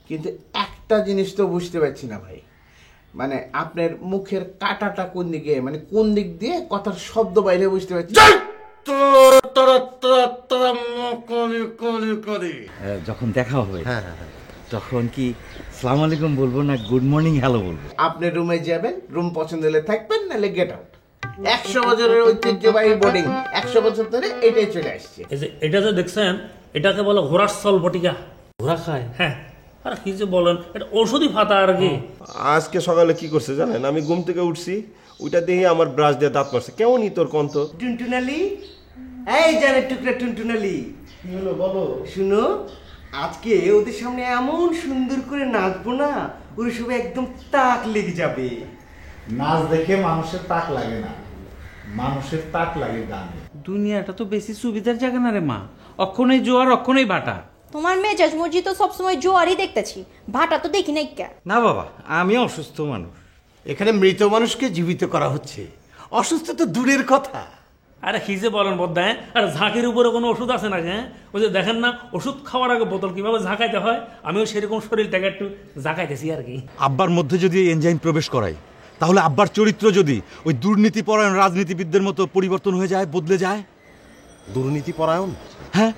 কিন্তু একটা জিনিস তো বুঝতে পারছি না ভাই, মানে আপনার মুখের কাটাটা কোন দিকে, মানে কোন দিক দিয়ে কথার শব্দ বাইরে বুঝতে পারছি। যখন দেখা হবে তখন কি আসসালামু আলাইকুম বলবো না গুড মর্নিং হ্যালো বলবো? আপনি রুমে যাবেন, রুম পছন্দ হলে থাকবেন, নাহলে গেট আউট। 100 বছরের ঐতিহ্যবাহী বোর্ডিং, 100 বছর ধরে এটাই চলে আসছে। এই যে এটা যে দেখছেন, এটাকে বলে ঘোড়ার চল বটিকা। ঘোড়া খায়? হ্যাঁ। আর কি যে বলেন, এটা ওষুধই ফাতা আর কি। আজকে সকালে কি করছে জানেন? আমি ঘুম থেকে উঠছি, ওইটা দেখে আমার ব্রাশ দিয়ে দাঁত মারছে। কেমনই তোর কন্ত টুনটুনালি, এই জানের টুকরা টুনটুনালি, কি হলো বলো? শুনো, আজকে ওদের সামনে এমন সুন্দর করে নাচবো না, ওর সবাই একদম তাক লেগে যাবে। নাচ দেখে মানুষের তাক লাগে না, মানুষের তাক লাগে গানে। দুনিয়াটা তো বেশি সুবিধার জায়গা না রে মা, অক্ষণই জোয়ার অক্ষণই ভাটা। তোমার মেজাজ মর্জি তো সবসময় জোয়ারই দেখতেছি, ভাটা তো দেখি নাই। কে? না বাবা, আমি অসুস্থ মানুষ। এখানে মৃত মানুষকে জীবিত করা হচ্ছে, অসুস্থ তো দূরের কথা। আরে কি যে বলেন বদ্দায়, আর ঝাঁকির উপরে কোনো ওষুধ আছে না? হ্যাঁ, ওই যে দেখেন না, ওষুধ খাওয়ার আগে বোতল কিভাবে ঝাঁকাইতে হয়, আমিও সেরকম শরীরটাকে একটু ঝাঁকাইতেছি আর কি। আব্বার মধ্যে যদি এই এনজাইম প্রবেশ করায়, তাহলে আব্বার চরিত্র যদি ওই দুর্নীতিপরায়ণ রাজনীতিবিদদের মতো পরিবর্তন হয়ে যায়, বদলে যায়। দুর্নীতিপরায়ণ? হ্যাঁ।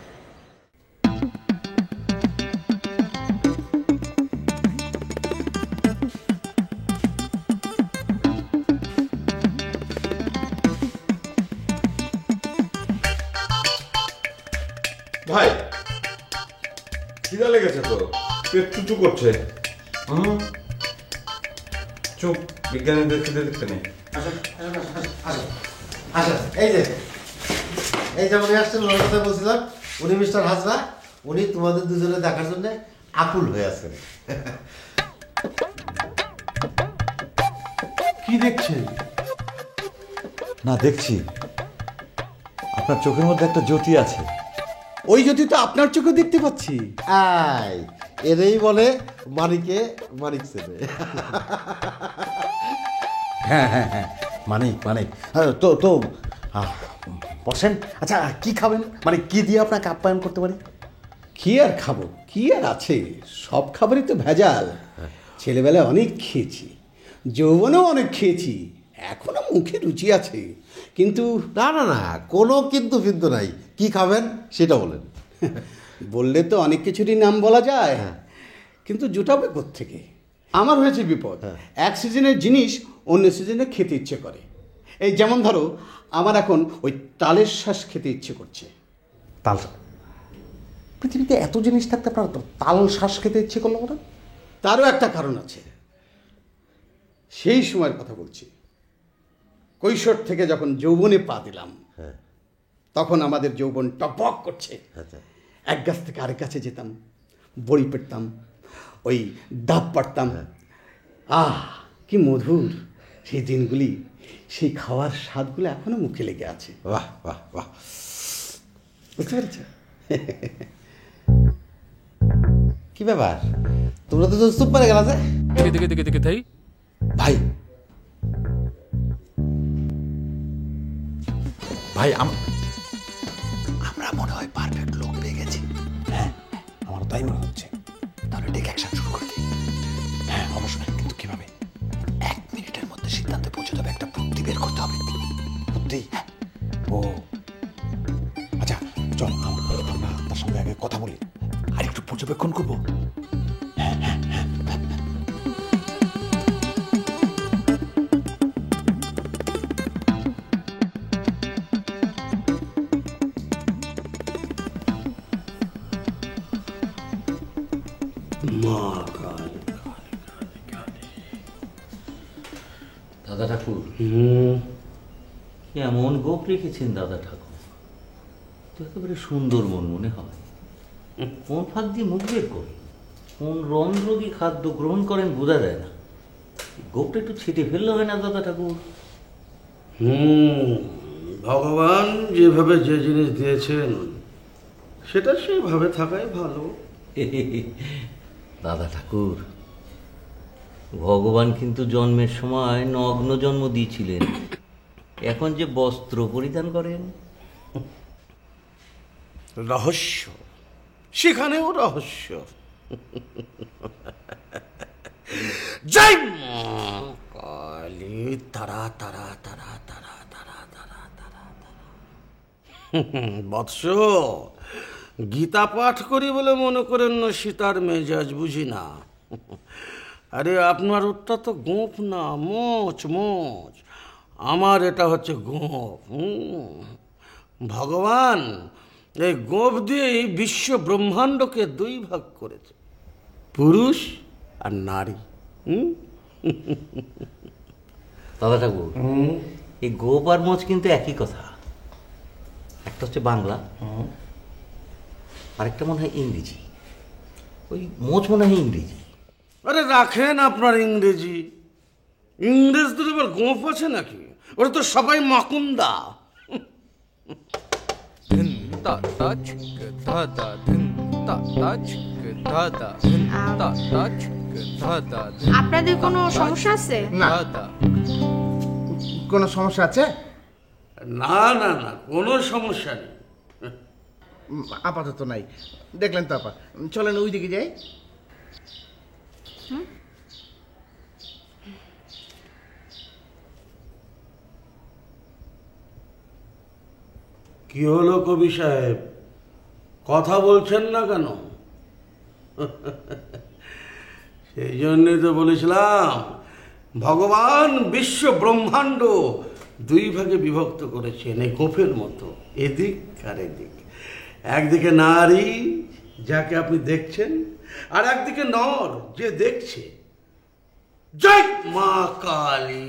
ভাই খিদা লেগেছে তো, পেট চুচু করছে। চুপ, বিজ্ঞানীদের খিদে দেখতে নেই। আচ্ছা, এই যে উনি আসছেন, ওনার কথা বলছিলাম, উনি মিস্টার হাজরা, উনি তোমাদের দুজনে দেখার জন্য আকুল হয়ে আছেন। কি দেখছেন? না, দেখছি আপনার চোখের মধ্যে একটা জ্যোতি আছে। ওই জ্যোতি তো আপনার চোখে দেখতে পাচ্ছি। এরই বলে মানিকে মানিক ছেলে। হ্যাঁ হ্যাঁ হ্যাঁ, মানিক মানিক। তো তো বসেন। আচ্ছা, কি খাবেন? মানে কি দিয়ে আপনাকে আপ্যায়ন করতে পারি? কি আর খাবো, কি আর আছে, সব খাবারই তো ভেজাল। ছেলেবেলায় অনেক খেয়েছি, যৌবনেও অনেক খেয়েছি, এখনো মুখে রুচি আছে, কিন্তু না না না, কোনো কিন্তু কিন্তু নাই। কি খাবেন সেটা বলেন। বললে তো অনেক কিছুরই নাম বলা যায়, কিন্তু জুটাবে কোত্থেকে? আমার হয়েছে বিপদ, এক সিজনের জিনিস অন্য সিজনে খেতে ইচ্ছে করে। এই যেমন ধরো, আমার এখন ওই তালের শ্বাস খেতে ইচ্ছে করছে। তাল? পৃথিবীতে এত জিনিস থাকতে আপনার তাল শ্বাস খেতে ইচ্ছে করলো না? তারও একটা কারণ আছে। সেই সময়ের কথা বলছি, কৈশোর থেকে যখন যৌবনে পা দিলাম, তখন আমাদের যৌবন টপক করছে। এক গাছ থেকে আরেক গাছে যেতাম, বড়ি পেড়তাম, ওই ডাব পাড়তাম। কি মধুর সেই দিনগুলি, সেই খাওয়ার স্বাদগুলো এখনো মুখে লেগে আছে। বাহ বাহ বাহ, বুঝতে পেরেছ? কি ব্যাপার, তোমরা তো চুপ করে গেলা যে? ভাই ভাই, আমরা মনে হয় পারফেক্ট লোক পেয়ে গেছি। হ্যাঁ, আমার তাই মনে হচ্ছে। তাহলে টেক অ্যাকশন শুরু করে দিই। হ্যাঁ অবশ্যই, কিন্তু কিভাবে? 1 মিনিটের মধ্যে সিদ্ধান্তে পৌঁছে যাবে। একটা বুদ্ধি বের করতে হবে। বুদ্ধি? ও আচ্ছা, চল আমরা তার সঙ্গে আগে কথা বলি, আর একটু পর্যবেক্ষণ করবো। দাদা ঠাকুর, এমন গোপ রেখেছেন দাদা ঠাকুর, তো একেবারে সুন্দর মন মনে হয়। কোন ফাঁক দিয়ে মুখ বের করেন, কোন রন্ধ্র দিয়ে খাদ্য গ্রহণ করেন বোঝা যায় না। গোপটা একটু ছিটে ফেললে হয় না দাদা ঠাকুর? ভগবান যেভাবে যে জিনিস দিয়েছেন সেটা সেইভাবে থাকাই ভালো। দাদা ঠাকুর, ভগবান কিন্তু জন্মের সময় নগ্ন জন্ম দিয়েছিলেন, এখন যে বস্ত্র পরিধান করেন। রহস্য, সেখানেও রহস্য। জয় মা কালী, তারা তারা তারা তারা তারা তারা তারা তারা। বৎস, গীতা পাঠ করি বলে মনে করেন না সীতার মেজাজ বুঝি না। আরে আপনার ওটা তো গোঁফ না, মোচ মোচ। আমার এটা হচ্ছে গোঁফ। ভগবান এই গোঁফ দিয়েই বিশ্ব ব্রহ্মাণ্ডকে দুই ভাগ করেছে, পুরুষ আর নারী। দাদা ঠাকুর, এই গোপ আর মোচ কিন্তু একই কথা। একটা হচ্ছে বাংলা, আরেকটা মনে হয় ইংরেজি। ওই মোচ মনে হয় ইংরেজি। আরে রাখেন আপনার ইংরেজি, ইংরেজদের আবার গোঁফ আছে নাকি? ওরা তো সবাই মাকুন্দা। আপনাদের কোনো সমস্যা আছে? না, কোনো সমস্যা আছে? না না না, কোনো সমস্যা নেই। আপাতত নাই। দেখলেন তো আপা, চলেন ওই দিকে যাই। কি হলো কবি সাহেব, কথা বলছেন না কেন? সেই জন্যই তো বলেছিলাম ভগবান বিশ্ব ব্রহ্মাণ্ড দুই ভাগে বিভক্ত করেছেন এই গোফের মতো, এদিক আর এদিক। একদিকে নারী যাকে আপনি দেখছেন, আর একদিকে নর যে দেখছে। জয় মা কালী।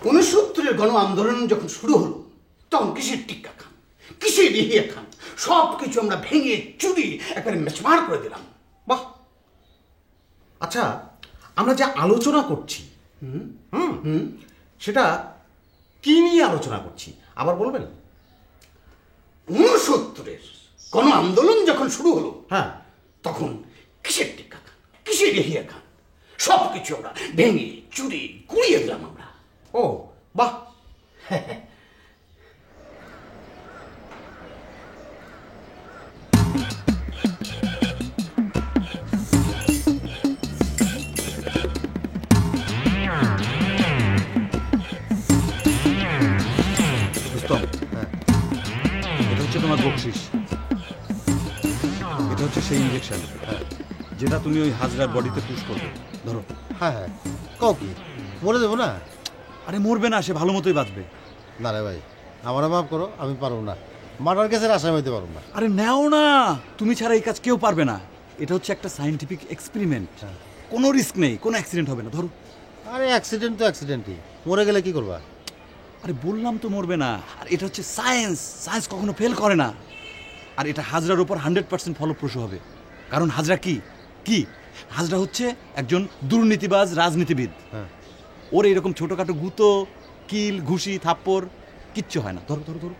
69-এর গণ আন্দোলন যখন শুরু হলো, তখন কিসের টিক্কা খান, কিসের রিহিয়া খান, সব কিছু আমরা ভেঙে চুরি একেবারে মেচমার করে দিলাম। বাহ, আচ্ছা আমরা যে আলোচনা করছি সেটা কি নিয়ে আলোচনা করছি আবার বলবেন? 69-এর গণ আন্দোলন যখন শুরু হলো, হ্যাঁ, তখন কিসের টিক্কা খান, কিসের রিহিয়া খান, সব কিছু আমরা ভেঙে চুরি গুড়িয়ে দিলাম আমরা। ও বাহ, এটা হচ্ছে তোমার বকশিস। এটা হচ্ছে সেই ইঞ্জেকশন যেটা তুমি ওই হাজরার বডিতে পুশ করবে। ধরো। হ্যাঁ হ্যাঁ, কও কি মরে দেবো না? আরে মরবে না, সে ভালো মতোই বাঁচবে। না রে ভাই, আমারও মাফ করো, আমি পারবো না, মার্ডার কেসের আসামি হইতে পারবো না। আরে নেও না, তুমি ছাড়া এই কাজ কেউ পারবে না। এটা হচ্ছে একটা সায়েন্টিফিক এক্সপেরিমেন্ট, কোনো রিস্ক নেই, কোনো অ্যাক্সিডেন্ট হবে না। ধরো। আরে অ্যাক্সিডেন্ট তো অ্যাক্সিডেন্টই, মরে গেলে কি করবা? আরে বললাম তো মরবে না। আর এটা হচ্ছে সায়েন্স, সায়েন্স কখনো ফেল করে না। আর এটা হাজরার উপর 100% ফলপ্রসূ হবে। কারণ হাজরা কি কি হাজরা হচ্ছে একজন দুর্নীতিবাজ রাজনীতিবিদ। ওর এরকম ছোটখাটো গুঁতো, কিল, ঘুষি, থাপ্পড় কিচ্ছু হয় না। ধরো ধরো ধরো,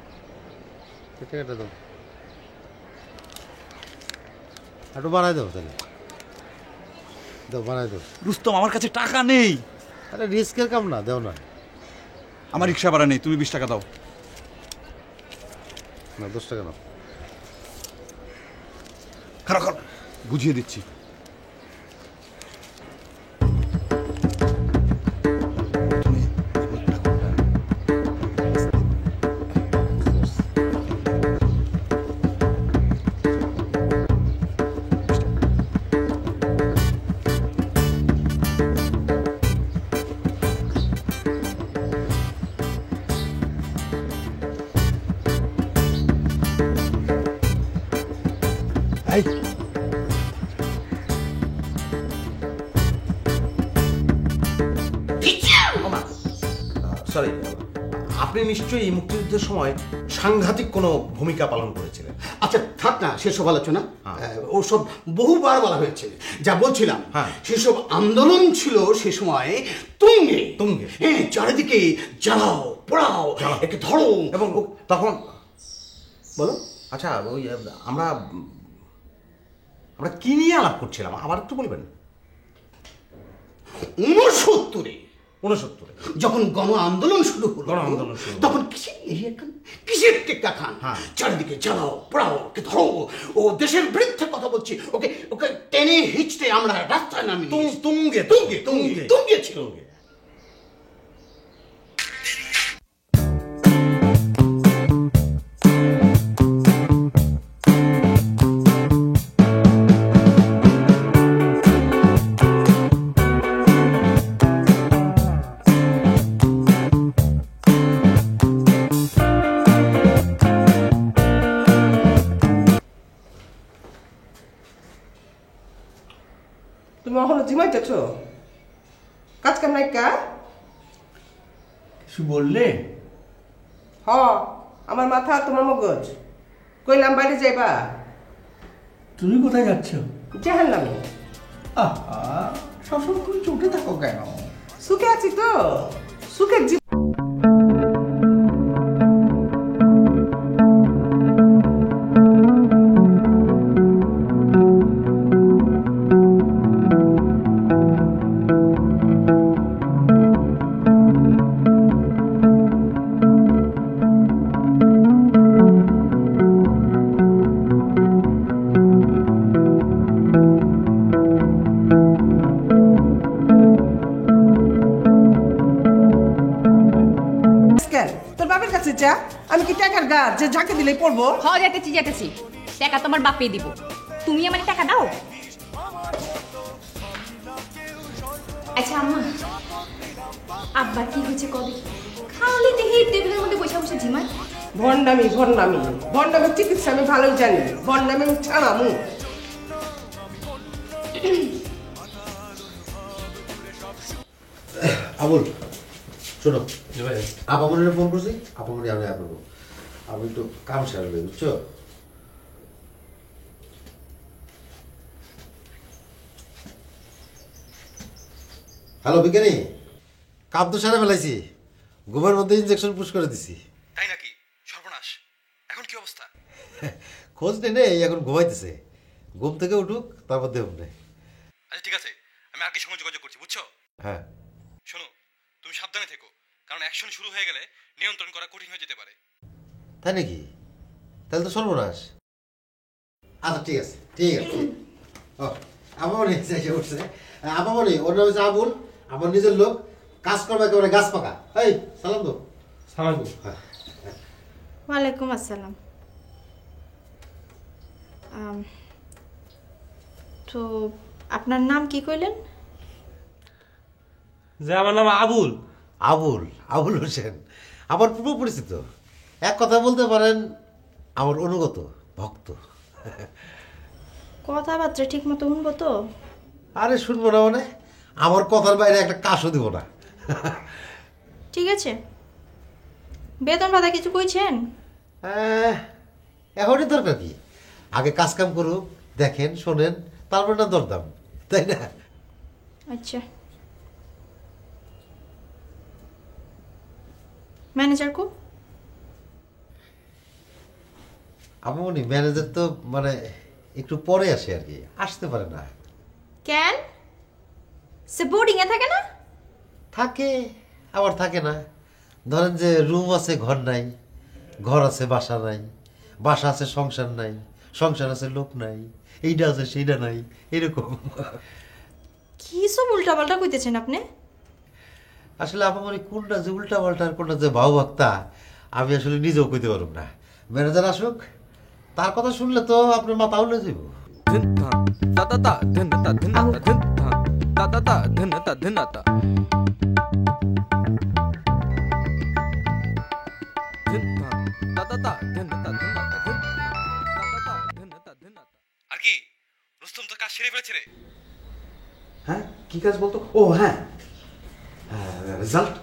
কেটে দাও, একটু বাড়াই দাও তাহলে, দাও বাড়াই দাও। রুস্তম, আমার কাছে টাকা নেই। আরে রিস্কের কাম না, দেও না। আমার রিক্সা ভাড়া নেই, তুমি 20 টাকা দাও। না, 10 টাকা নাও। খারাপ খারাপ, বুঝিয়ে দিচ্ছি। সরি, আপনি নিশ্চয়ই এই মুক্তিযুদ্ধের সময় সাংঘাতিক কোনো ভূমিকা পালন করেছিলেন। আচ্ছা থাক না সেসব আলোচনা, ওসব বহুবার বলা হয়েছে। যা বলছিলাম, সেসব আন্দোলন ছিল সে সময় তুঙ্গে তুঙ্গে। হ্যাঁ, চারিদিকে জ্বালাও পোড়াও, একে ধরো। এবং তখন বলো। আচ্ছা, ওই আমরা কি নিয়ে আলাপ করছিলাম আবার একটু বলবেন? 69-এ 69 যখন গণ আন্দোলন শুরু হলো, গণ আন্দোলন শুরু হলো। তখন কিসের টেক্কা খান? চারিদিকে জ্বালাও পোড়াও, ওকে ধরো, ও দেশের বিরুদ্ধে কথা বলছি, ওকে ওকে টেনে হিচড়ে আমরা রাস্তায় নামিয়ে দিয়েছি। তুঙ্গে তুঙ্গে তুঙ্গে তুঙ্গে ছিল। তুমি এখনো জিমাইতেছ? কাজ কাম নাই কা? কিছু বললে? হ, আমার মাথা তোমার মগজ। কইলাম বাইরে যাইবা। তুমি কোথায় যাচ্ছ? জাহান্নামে। আহা, সবসময় তুমি চোখে থাকো কেন? সুখে আছি তো, সুখের জীবন। তোর বাবার কাছে যা, আমি কি টাকার গাছ যে ঝাঁকে দিলেই পড়বো? হ, যেতেছি যেতেছি, টাকা তোমার বাপে দিব, তুমি আমার টাকা দাও। আচ্ছা আম্মা, আব্বা কি হয়েছে কবে? খালি দেখি টেবিলের মধ্যে বসে বসে ঝিমায়। ভণ্ডামি ভণ্ডামি ভণ্ডামির চিকিৎসা আমি ভালোই জানি। ভণ্ডামি ছাড়ামু। আবুল শোনো, আপামনির ফোন করছি, আপামনি আমি আসবো, আমি একটু কাম সারবে, বুঝছো? হ্যালো বিজ্ঞানী, কাম তো সারা ফেলাইছি, ঘুমের মধ্যে ইনজেকশন পুশ করে দিছি। তাই নাকি? সর্বনাশ, এখন কি অবস্থা? খোঁজ নেই, এখন ঘুমাইতেছে, ঘুম থেকে উঠুক তারপর দেব নেই। আচ্ছা ঠিক আছে, আমি আর কি সঙ্গে যোগাযোগ করছি, বুঝছো? হ্যাঁ শোনো, তুমি সাবধানে থেকো, কারণ অ্যাকশন শুরু হয়ে গেলে নিয়ন্ত্রণ করা কঠিন হয়ে যেতে পারে। তাই নাকি? তাহলে তো সর্বনাশ। আচ্ছা ঠিক আছে ঠিক আছে। ও আপামনি এসে উঠছে। আপামনি ওর নাম হচ্ছে আবুল, আমার নিজের লোক, কাজ করবে একেবারে গাছ পাকা। এই সালাম দো। সালাম। ওয়ালাইকুম আসসালাম। তো আপনার নাম কি কইলেন? যে আমার নাম আবুল। আবুল আবুল হোসেন, আমার পূর্ব পরিচিত, এক কথা বলতে পারেন আমার অনুগত ভক্ত। কথাবার্তা ঠিক মতো শুনবো তো? আরে শুনবো না মানে, আমার কথার বাইরে একটা কাশও দিব না। ঠিক আছে, বেতন ভাতা কিছু কইছেন? এখনই দরকার কি, আগে কাজ কাম করুক, দেখেন শোনেন, তারপর না দরদাম, তাই না? আচ্ছা, ম্যানেজার কো? আমনি ম্যানেজার তো মানে একটু পরে আসে আর কি, আসতে পারে না। কেন? সে বোর্ডিং এ থাকে না? থাকে আবার থাকে না। ধরেন যে রুম আছে ঘর নাই, ঘর আছে বাসা নাই, বাসা আছে সংসার নাই, সংসার আছে লোক নাই, এইটা আছে সেইটা নাই, এরকম। কি সব উল্টাপাল্টা কইতেছেন আপনি? আসলে আমার কোনটা যে উল্টা পাল্টা আর কোনটা যে ভাও ভক্তা আমি আসলে নিজেও কইতে পারব না। ম্যানেজার আসুক, তার কথা শুনলে তো আপনার মাথা উল্লে যাইব। আর কি রুস্তম তো কাজ সেরে ফেলেছে রে। হ্যাঁ কি কাজ বলতো? ও হ্যাঁ, রেজাল্ট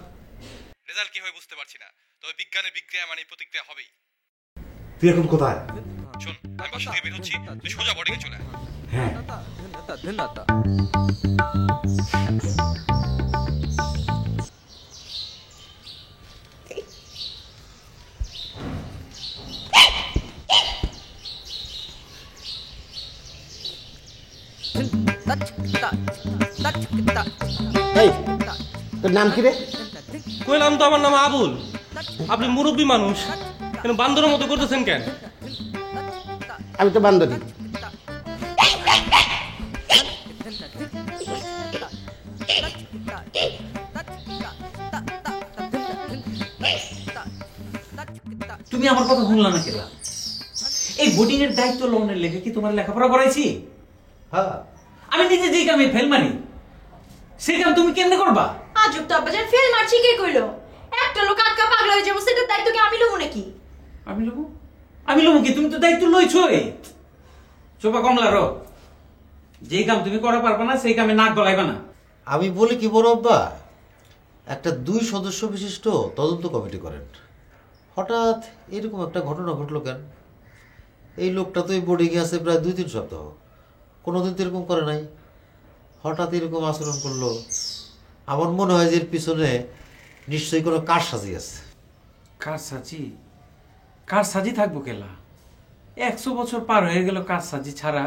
রেজাল্ট কি হয় বুঝতে পারছি না, তবে বিজ্ঞানের বিক্রিয়া মানে প্রতিক্রিয়া হবেই। তুই এখন কোথায়? শোন, আমি বাসা থেকে বের হচ্ছি, তুই সোজা বোর্ডিং এ চলে আয়। হ্যাঁ তোর নাম কি রে? কইলাম তো আমার নাম আবুল। আপনি মুরব্বী মানুষ, কেন বান্দরের মতো করতেছেন কেন? আমি তো বান্দরী। তুমি আমার কথা শুনলা না কেলা? এই বোর্ডিং এর দায়িত্ব লওনের লেগে কি তোমার লেখাপড়া করাইছি? হ্যাঁ, আমি নিজে যে কামে ফেল মারি সেই কাম তুমি কেমনে করবা? আজব তো আব্বাজান, ফেল মারছি কে কইলো? একটা লোক আটকা পাগলা হয়ে যাবো, সেটার দায়িত্ব কি আমি লবো নাকি? আমি লবো কি? তুমি তো দায়িত্ব লইছই। চোপা কমলা রো, যে কাম তুমি করা পারবা না সেই কামে নাক গলাইবা না। আমি বলি কি বড় আব্বা, একটা 2 সদস্য বিশিষ্ট তদন্ত কমিটি করেন। হঠাৎ এরকম একটা ঘটনা ঘটলো কেন? এই লোকটা তো এই বোর্ডিংয়ে আছে প্রায় 2-3 সপ্তাহ, কোনোদিন তো এরকম করে নাই। হঠাৎ এরকম আচরণ করলো, আমার মনে হয় যে এর পিছনে নিশ্চয়ই কোনো কারসাজি আছে। কারসাজি থাকবো কেলা? 100 বছর পার হয়ে গেল কারসাজি ছাড়া।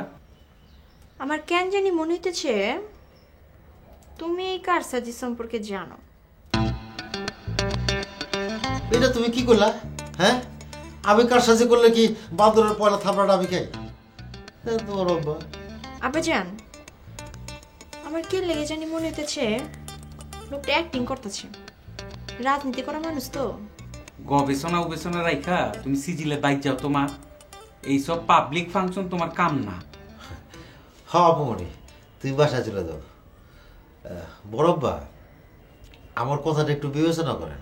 আমার কেন জানি মনে হইতেছে তুমি এই কারসাজি সম্পর্কে জানো। এটা তুমি কি করলা? হ্যাঁ, আমি কারসাজি করলে কি বান্দরের পয়লা থাপড়াটা আমি খাই? তোমার আব্বা আব্বাজান, আমার কে লেগে জানি মনে হইতেছে লোকটা অ্যাক্টিং করতেছে। রাজনীতি করা মানুষ তো। গবেষণা উবেষণা রাইখা তুমি সিজিলে বাইক যাও। তোমার এইসব পাবলিক ফাংশন তোমার কাম না। হ্যাঁ অপমণি, তুমি বাসায় চলে যাও। বড়ব্বা, আমার কথাটা একটু বিবেচনা করেন।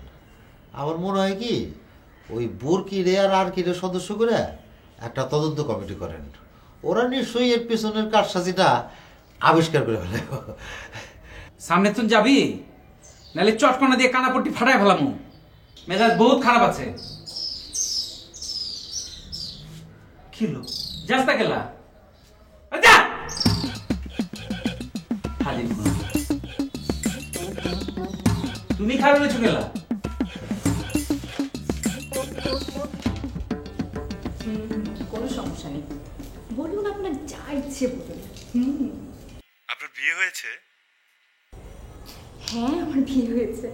আমার মনে হয় কি, ওই বুরকিরে আর কিরে সদস্য করে একটা তদন্ত কমিটি করেন। ওরা নিশ্চয়ই এর পিছনের কারসাজিটা আবিষ্কার করে ফেলে। সামনে তো যাবি, নাহলে চটকনা দিয়ে কানাপট্টি ফাটায় ফেলাম। মেজাজ বহুত খারাপ আছে। খিলো যাস্তা গেলা তুমি খারাপ হয়েছো গেলা। কোনো সমস্যা নেই, বলুন আপনার যা ইচ্ছে বলুন। আপনার বিয়ে হয়েছে? হ্যাঁ, আমার বিয়ে হয়েছে।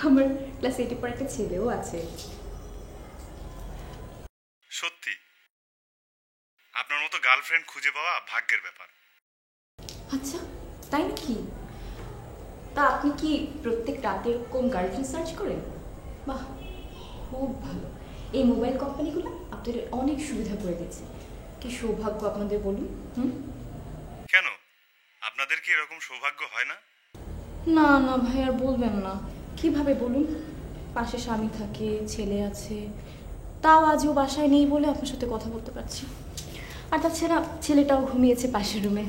আমার ক্লাস 8 পর একটা ছেলেও আছে। সত্যি? আপনার মতো গার্লফ্রেন্ড খুঁজে পাওয়া ভাগ্যের ব্যাপার। আচ্ছা, তাই নাকি? তা আপনি কি প্রত্যেক রাতে এরকম গার্লফ্রেন্ড সার্চ করেন? বাহ, খুব ভালো। এই মোবাইল কোম্পানিগুলো আপনাদের অনেক সুবিধা করে দিচ্ছে। কি সৌভাগ্য আপনাদের বলুন। কেন, আপনাদের কি এরকম সৌভাগ্য হয় না? না না ভাই, আর বলবেন না। কিভাবে বলুন? পাশে স্বামী থাকে, ছেলে আছে, তাও আজও বাসায় নেই বলে আপনার সাথে কথা বলতে পারছি। আর তাছাড়া ছেলেটাও ঘুমিয়েছে পাশের রুমে।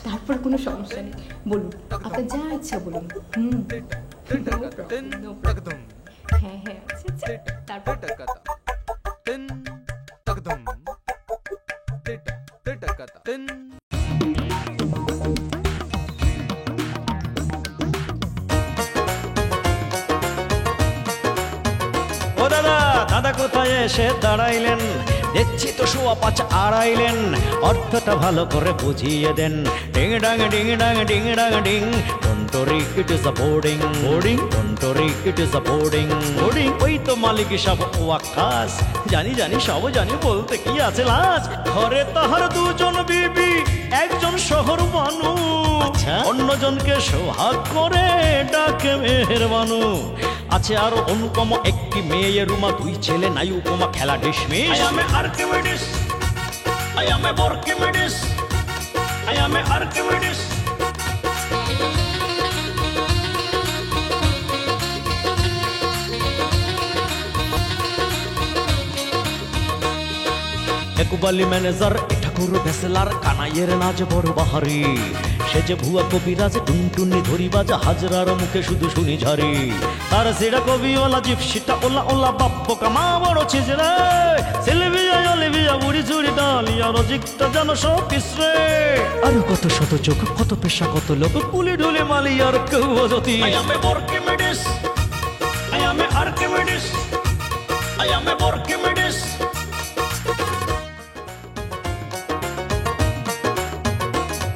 তারপর কোনো সমস্যা নেই, বলুন আপনার যা ইচ্ছা বলুন। হ্যাঁ হ্যাঁ, আচ্ছা তারপর ও দাদা, দাদা কোথায় এসে দাঁড়াইলেন? দেখছি তো 5.25 আড়াইলেন। অর্থটা ভালো করে বুঝিয়ে দেন। ডিং ডাং ডিং ডাং ডিং ডাং ডিং। টন্টরি it is a boarding boarding. টন্টরি it is a boarding boarding. ওই তো মালিক সব ওয়াক্কাস। জানি জানি সব জানি, বলতে কি আছে লাজ? ঘরে তাহার 2 জন বিবি, একজন শহর বানু, অন্যজনকে সোহাগ করে ডাকে মেহেরবানু। আছে আরো অনুপম একটি মেয়ে রুমা, 2 ছেলে নাই উপমা, খেলা dismiss. I am Archimedes, I am Archimedes, I am Archimedes. একুবালি ম্যানেজার, ঠাকুর ভেসেলার, কানাইয়ের নাচ বড় বাহারি। সে যে ভুয়া কবিরাজ, টুনটুনি ধরিবাজ, হাজরার মুখে শুধু শুনি ঝারি। তার সেটা কবিওয়ালা, জিপসিটা ওলা ওলা, বাপ্প কামা বড় ছিজরে। সিলভিয়া অলিভিয়া, বুড়ি চুড়ি ডালিয়া, রজিকটা যেন সব পিছরে। আরো কত শত চোখ, কত পেশা, কত লোক, পুলি ঢুলি মালি আর কেউ অযতি। I am Archimedes, I am Archimedes, I am Archimedes.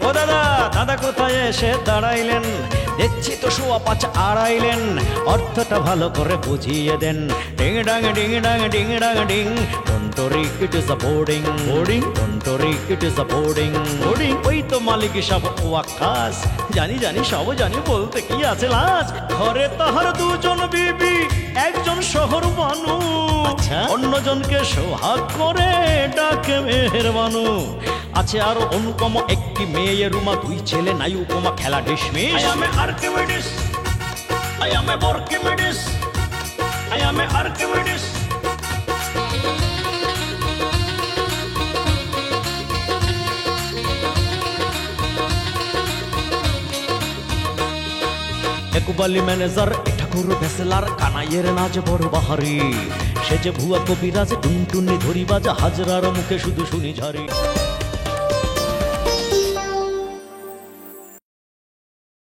ও দাদা, দাদা কোথায় এসে দাঁড়াইলেন? দেখছি তো সোয়া পাঁচ আড়াইলেন, অর্থটা ভালো করে বুঝিয়ে দেন। ডিং ডাং ডিং ডাং ডিং ডাং ডিং, টন্টরি it is a boarding, boarding টন্টরি it is a boarding, boarding. ওই তো মালিক সব ওয়াক্কাস, জানি জানি সব জানি, বলতে কি আছে লাজ। ঘরে তাহার দুজন বিবি, একজন শহর মানু, অন্যজনকে সোহাগ করে ডাকে মেহেরবানু। আছে আরো অনুপম একটি মেয়ে রুমা, দুই ছেলে নাই উপমা, খেলা dismiss. I am Archimedes, I am Archimedes, I am Archimedes. একুবালি ম্যানেজার, ঠাকুর ভেসেলার, কানাইয়ের নাচ বড় বাহারি, সে যে ভুয়া কবিরাজ, টুনটুনি ধরি বাজা, হাজরার মুখে শুধু শুনি ঝারি।